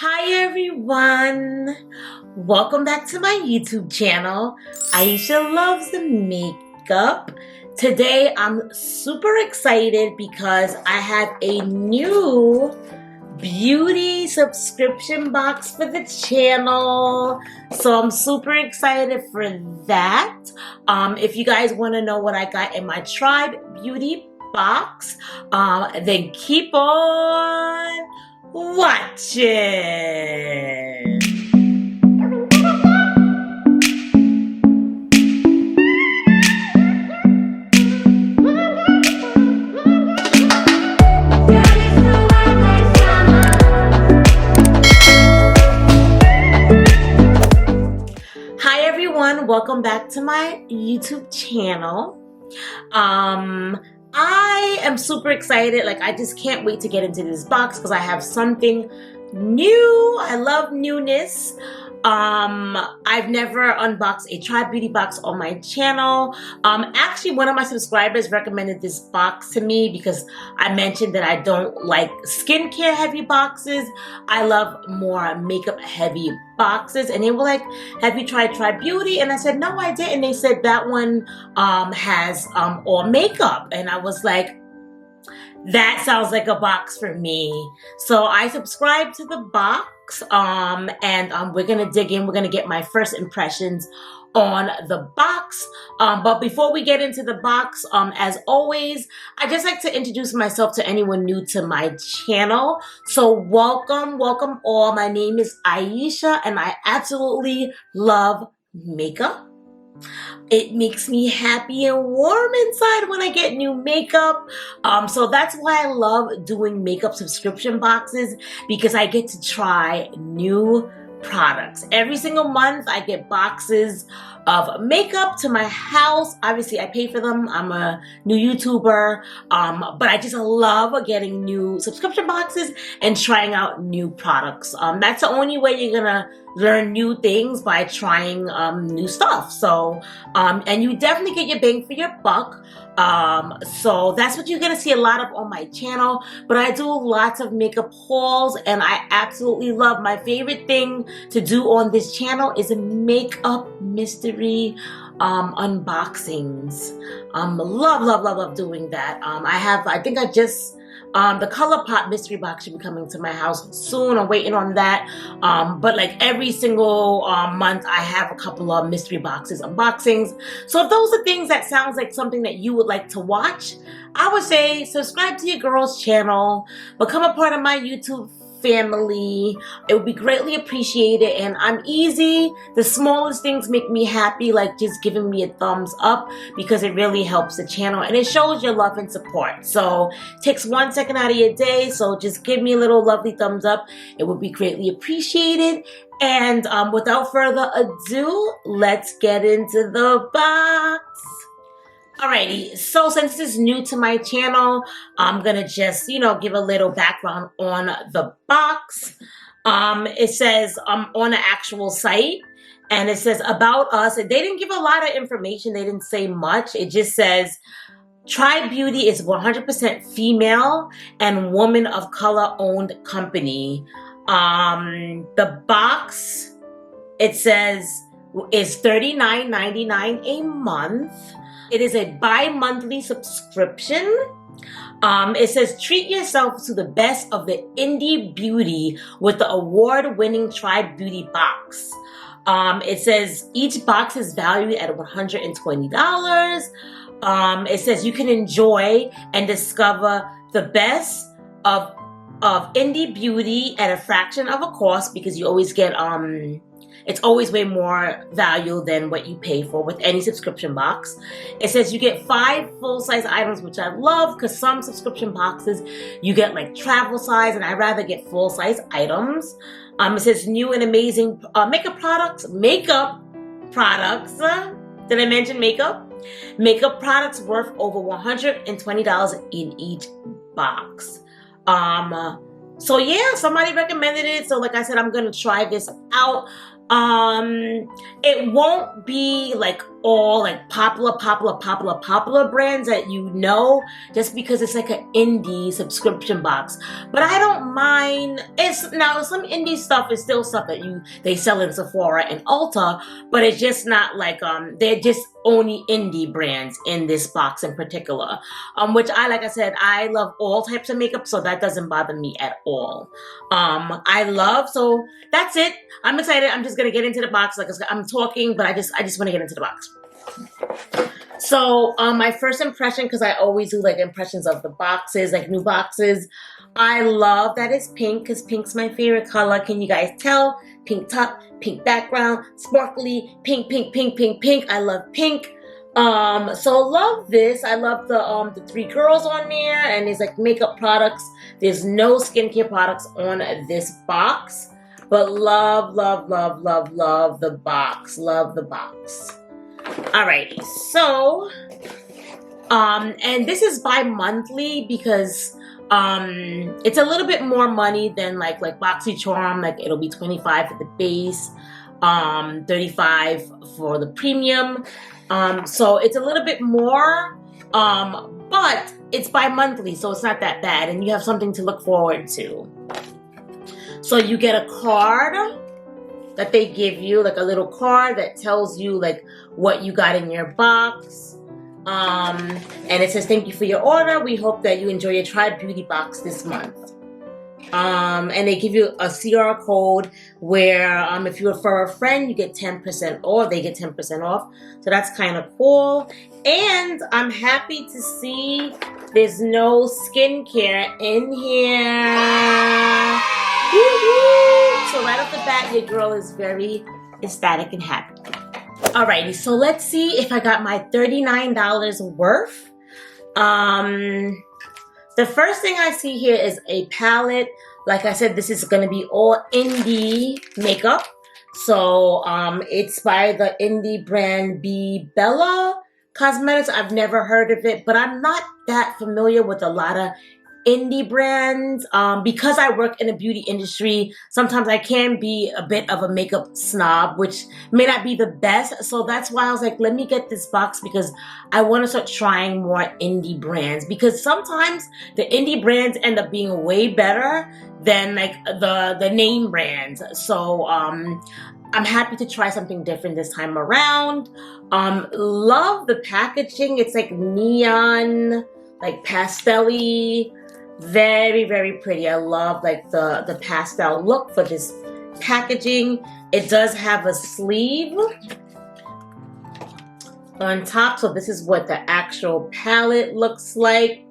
Hi everyone! Welcome back to my YouTube channel. Aisha Loves the Makeup. Today I'm super excited because I have a new beauty subscription box for the channel. So I'm super excited for that. If you guys want to know what I got in my Tribe Beauty box, then keep on watching. Hi everyone, welcome back to my YouTube channel. I am super excited. I just can't wait to get into this box because I have something new. I love newness. I've never unboxed a Tribe Beauty box on my channel. Actually, one of my subscribers recommended this box to me because I mentioned that I don't like skincare heavy boxes. I love more makeup heavy boxes, and they were like, have you tried Tribe Beauty? And I said, no, I didn't. They said that one has all makeup, and I was like, that sounds like a box for me. So I subscribed to the box, and we're gonna dig in. We're gonna get my first impressions on the box. But before we get into the box, as always, I just like to introduce myself to anyone new to my channel. So welcome all. My name is Aisha, and I absolutely love makeup. It makes me happy and warm inside when I get new makeup. So that's why I love doing makeup subscription boxes, because I get to try new products. Every single month I get boxes of makeup to my house. Obviously I pay for them. I'm a new YouTuber, but I just love getting new subscription boxes and trying out new products. That's the only way you're gonna learn new things, by trying new stuff. So and you definitely get your bang for your buck. So that's what you're gonna see a lot of on my channel. But I do lots of makeup hauls, and I absolutely love, my favorite thing to do on this channel is a makeup mystery unboxings. Love doing that. I think I just the ColourPop mystery box should be coming to my house soon. I'm waiting on that. But like every single month I have a couple of mystery boxes unboxings. So if those are things that sounds like something that you would like to watch, I would say subscribe to your girl's channel, become a part of my YouTube family. It would be greatly appreciated, and I'm easy. The smallest things make me happy, like just giving me a thumbs up, because it really helps the channel and it shows your love and support. So it takes 1 second out of your day, so just give me a little lovely thumbs up. It would be greatly appreciated. And without further ado, let's get into the box. Alrighty, so since this is new to my channel, I'm gonna just, give a little background on the box. It says on the actual site, and it says about us. They didn't give a lot of information. They didn't say much. It just says Tribe Beauty is 100% female and woman of color owned company. The box, it says, is $39.99 a month. It is a bi-monthly subscription. It says, treat yourself to the best of the indie beauty with the award-winning Tribe Beauty box. It says each box is valued at $120. It says you can enjoy and discover the best of indie beauty at a fraction of a cost, because you always get it's always way more value than what you pay for with any subscription box. It says you get 5 full-size items, which I love, because some subscription boxes you get like travel size, and I'd rather get full-size items. It says new and amazing makeup products. Did I mention makeup? Makeup products worth over $120 in each box. So yeah, somebody recommended it. So like I said, I'm gonna try this out. It won't be like all like popular brands that you know, just because it's like an indie subscription box. But I don't mind. It's now some indie stuff is still stuff that they sell in Sephora and Ulta, but it's just not like they're just only indie brands in this box in particular. Which like I said, I love all types of makeup, so that doesn't bother me at all. So that's it. I'm excited. I'm just gonna get into the box. Like I'm talking, but I just want to get into the box. So my first impression, because I always do like impressions of the boxes, like new boxes. I love that it's pink, because pink's my favorite color. Can you guys tell? Pink top, pink background, sparkly, pink, pink, pink, pink, pink. I love pink. So love this. I love the 3 girls on there, and there's like makeup products. There's no skincare products on this box, but love, love, love, love, love the box. Love the box. Alrighty, so and this is bi-monthly because it's a little bit more money than like BoxyCharm. Like it'll be $25 for the base, $35 for the premium. So it's a little bit more, but it's bi-monthly, so it's not that bad, and you have something to look forward to. So you get a card that they give you, like a little card that tells you like what you got in your box. And it says, thank you for your order. We hope that you enjoy your Try Beauty box this month. And they give you a QR code where if you refer a friend, you get 10% off. They get 10% off. So that's kind of cool. And I'm happy to see there's no skincare in here. Woo-hoo! So right off the bat, your girl is very ecstatic and happy. Alrighty, so let's see if I got my $39 worth. The first thing I see here is a palette. Like I said, this is going to be all indie makeup. So it's by the indie brand Be Bella Cosmetics. I've never heard of it, but I'm not that familiar with a lot of indie brands. Because I work in the beauty industry, sometimes I can be a bit of a makeup snob, which may not be the best. So that's why I was like, let me get this box, because I want to start trying more indie brands, because sometimes the indie brands end up being way better than like the name brands. So I'm happy to try something different this time around. Love the packaging. It's like neon, like pastel-y. Very, very pretty. I love like the pastel look for this packaging. It does have a sleeve on top, so this is what the actual palette looks like.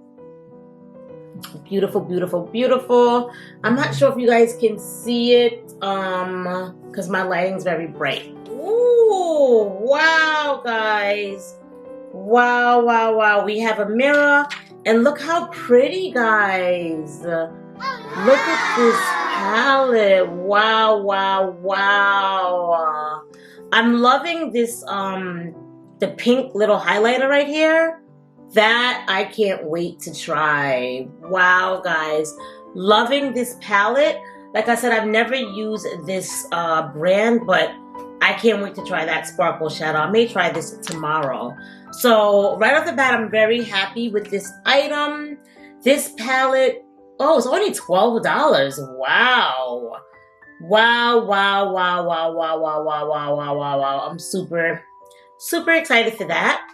Beautiful, beautiful, beautiful. I'm not sure if you guys can see it because my lighting's very bright. Ooh, wow, guys. Wow, wow, wow. We have a mirror. And look how pretty, guys. Look at this palette. Wow, wow, wow. I'm loving this, the pink little highlighter right here. That I can't wait to try. Wow, guys. Loving this palette. Like I said, I've never used this brand, but I can't wait to try that sparkle shadow. I may try this tomorrow. So right off the bat, I'm very happy with this item. This palette, oh, it's only $12. Wow. Wow, wow, wow, wow, wow, wow, wow, wow, wow, wow, wow. I'm super, super excited for that.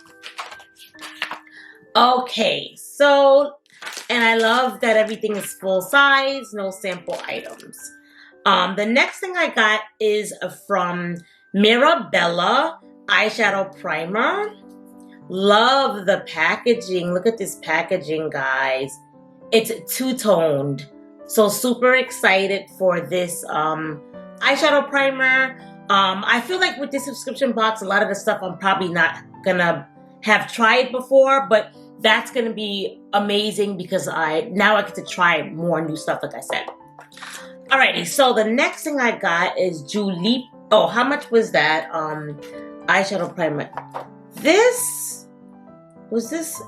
Okay, so, and I love that everything is full size, no sample items. The next thing I got is from Mirabella eyeshadow primer. Love the packaging. Look at this packaging, guys. It's two-toned. So super excited for this eyeshadow primer. I feel like with this subscription box, a lot of the stuff I'm probably not gonna have tried before, but that's gonna be amazing because now I get to try more new stuff, like I said. Alrighty, so the next thing I got is Julie. Oh, how much was that eyeshadow primer?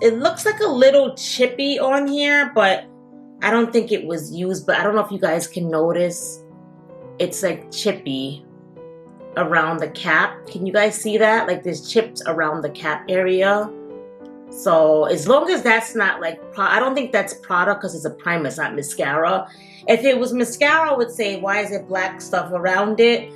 It looks like a little chippy on here, but I don't think it was used, but I don't know if you guys can notice. It's like chippy. around the cap. Can you guys see that? Like there's chips around the cap area. So as long as that's not like, I don't think that's product because it's a primer, it's not mascara. If it was mascara, I would say, why is it black stuff around it?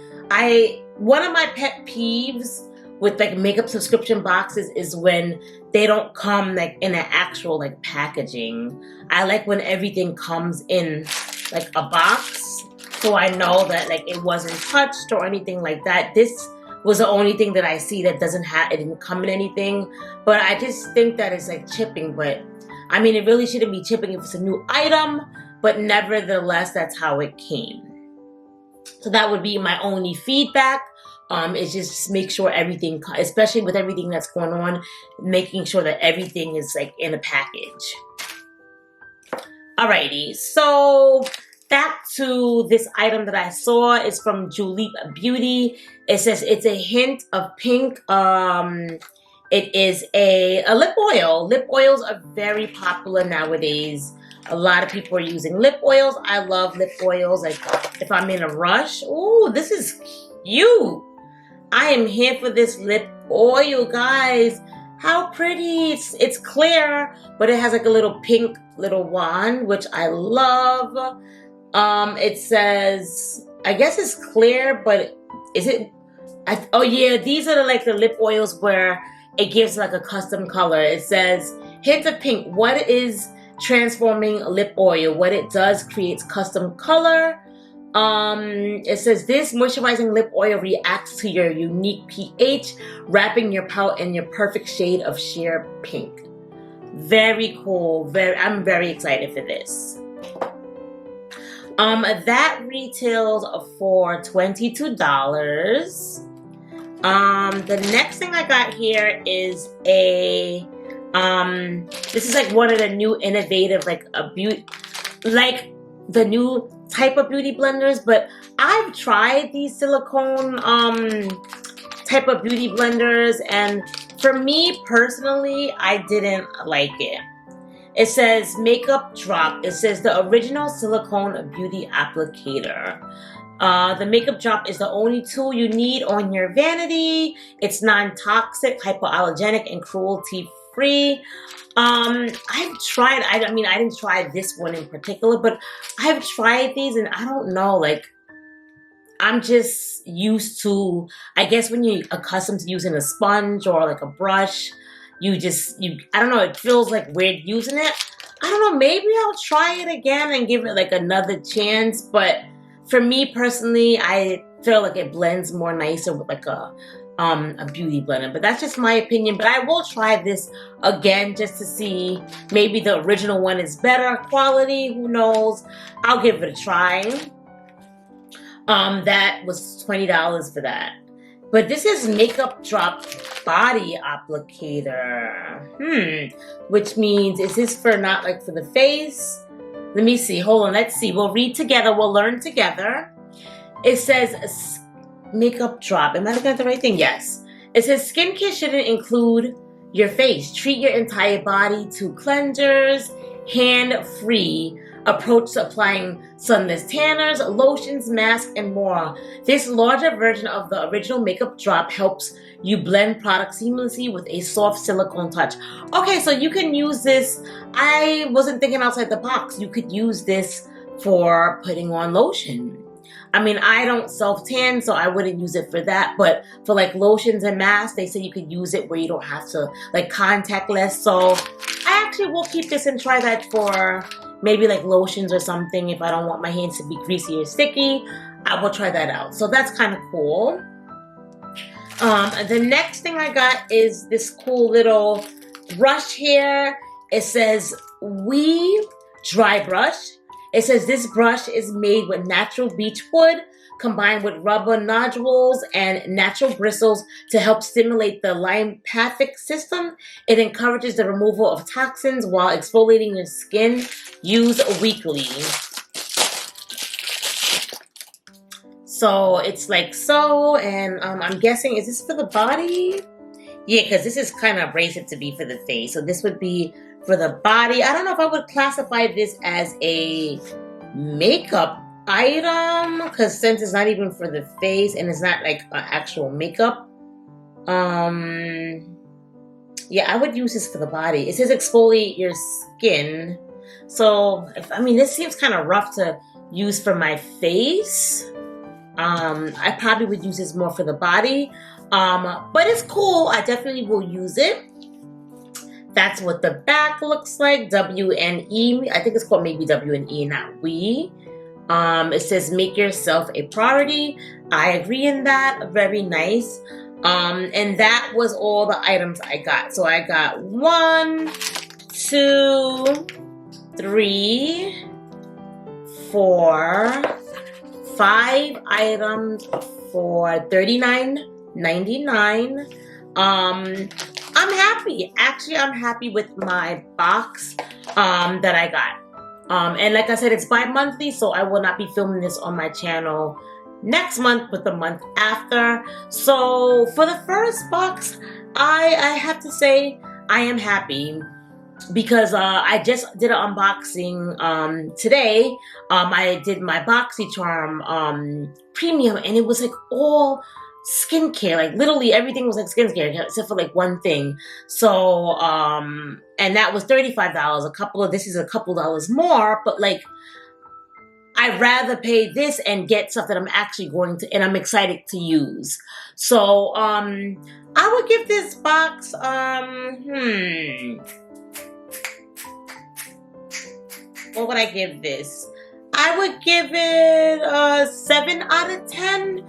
One of my pet peeves with like makeup subscription boxes is when they don't come like in an actual like packaging. I like when everything comes in like a box, so I know that like it wasn't touched or anything like that. This was the only thing that I see that it didn't come in anything. But I just think that it's like chipping. But I mean, it really shouldn't be chipping if it's a new item, but nevertheless, that's how it came. So that would be my only feedback. Is just make sure everything, especially with everything that's going on, making sure that everything is like in a package. Alrighty, so back to this item that I saw. Is from Julep Beauty. It says it's a hint of pink. It is a lip oil. Lip oils are very popular nowadays. A lot of people are using lip oils. I love lip oils. Like if I'm in a rush. Ooh, this is cute. I am here for this lip oil, guys. How pretty. It's clear, but it has like a little pink little wand, which I love. It says, I guess it's clear, but is it? Oh yeah, these are like the lip oils where it gives like a custom color. It says, hint of pink. What is transforming lip oil? What it does, creates custom color. It says this moisturizing lip oil reacts to your unique pH, wrapping your palette in your perfect shade of sheer pink. Very cool. I'm very excited for this. That retails for $22. The next thing I got here is a this is like one of the new innovative the new type of beauty blenders, but I've tried these silicone type of beauty blenders, and for me personally, I didn't like it. It says makeup drop. It says the original silicone beauty applicator. The makeup drop is the only tool you need on your vanity. It's non-toxic, hypoallergenic, and cruelty-free. I've tried, I didn't try this one in particular, but I've tried these and I don't know, like, I'm just used to, I guess when you're accustomed to using a sponge or like a brush, I don't know, it feels like weird using it. I don't know, maybe I'll try it again and give it like another chance, but for me personally, I feel like it blends more nicer with like a beauty blender, but that's just my opinion. But I will try this again just to see, maybe the original one is better quality, who knows. I'll give it a try. That was $20 for that. But this is Makeup Drop Body Applicator. Which means, is this for not like for the face? Let me see, hold on, let's see. We'll read together, we'll learn together. It says makeup drop. Am I looking at the right thing? Yes. It says skincare shouldn't include your face. Treat your entire body to cleansers, hand-free approach to applying sunless tanners, lotions, masks, and more. This larger version of the original makeup drop helps you blend products seamlessly with a soft silicone touch. Okay, so you can use this. I wasn't thinking outside the box. You could use this for putting on lotion. I mean, I don't self-tan, so I wouldn't use it for that. But for like lotions and masks, they say you could use it where you don't have to like contact less. So I actually will keep this and try that for maybe like lotions or something. If I don't want my hands to be greasy or sticky, I will try that out. So that's kind of cool. The next thing I got is this cool little brush here. It says We Dry Brush. It says this brush is made with natural beech wood combined with rubber nodules and natural bristles to help stimulate the lymphatic system. It encourages the removal of toxins while exfoliating your skin. Use weekly. So it's like so, and I'm guessing, is this for the body? Yeah, because this is kind of abrasive to be for the face. So this would be for the body. I don't know if I would classify this as a makeup item, because since it's not even for the face and it's not like actual makeup, yeah, I would use this for the body. It says exfoliate your skin. So, I mean, this seems kind of rough to use for my face. I probably would use this more for the body. But it's cool. I definitely will use it. That's what the back looks like. W-N-E. I think it's called maybe W-N-E, not we. It says make yourself a priority. I agree in that. Very nice. And that was all the items I got. So I got 1, 2, 3, 4, 5 items for $39.99. I'm happy. Actually, I'm happy with my box that I got. And like I said, it's bi-monthly, so I will not be filming this on my channel next month, but the month after. So for the first box, I have to say I am happy because I just did an unboxing today. I did my BoxyCharm premium, and it was like all skincare. Like literally everything was like skincare except for like one thing. So and that was $35. This is a couple dollars more, but like I'd rather pay this and get stuff that I'm actually going to, and I'm excited to use. So, I would give this box, what would I give this? I would give it a 7 out of 10.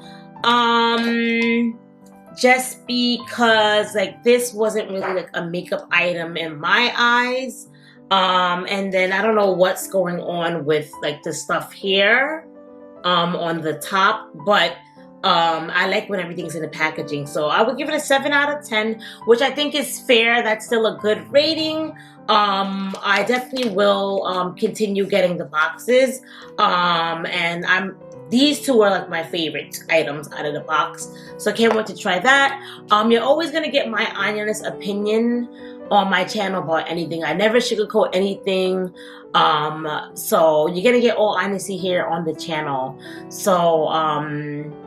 Just because like this wasn't really like a makeup item in my eyes. And then I don't know what's going on with like the stuff here on the top, but I like when everything's in the packaging. So I would give it a 7 out of 10, which I think is fair. That's still a good rating. I definitely will continue getting the boxes. And these two are like my favorite items out of the box. So I can't wait to try that. You're always gonna get my honest opinion on my channel about anything. I never sugarcoat anything. So you're gonna get all honesty here on the channel. So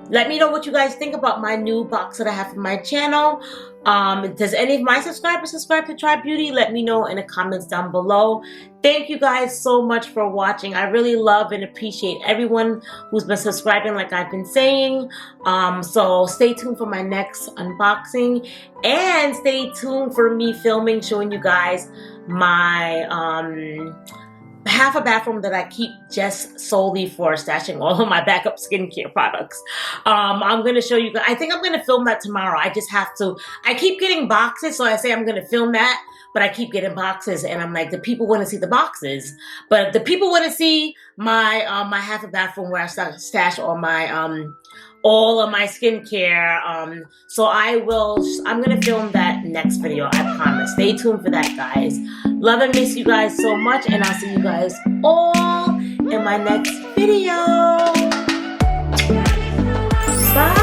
let me know what you guys think about my new box that I have for my channel. Does any of my subscribers subscribe to Tribe Beauty? Let me know in the comments down below. Thank you guys so much for watching. I really love and appreciate everyone who's been subscribing like I've been saying. So stay tuned for my next unboxing, and stay tuned for me filming, showing you guys my half a bathroom that I keep just solely for stashing all of my backup skincare products. I'm going to show you guys. I think I'm going to film that tomorrow. I just have to. I keep getting boxes, so I say I'm going to film that, but I keep getting boxes, and I'm like, the people want to see the boxes, but the people want to see my my half a bathroom where I stash all of my skincare. So I'm going to film that next video. I promise. Stay tuned for that, guys. Love and miss you guys so much, and I'll see you guys all in my next video. Bye.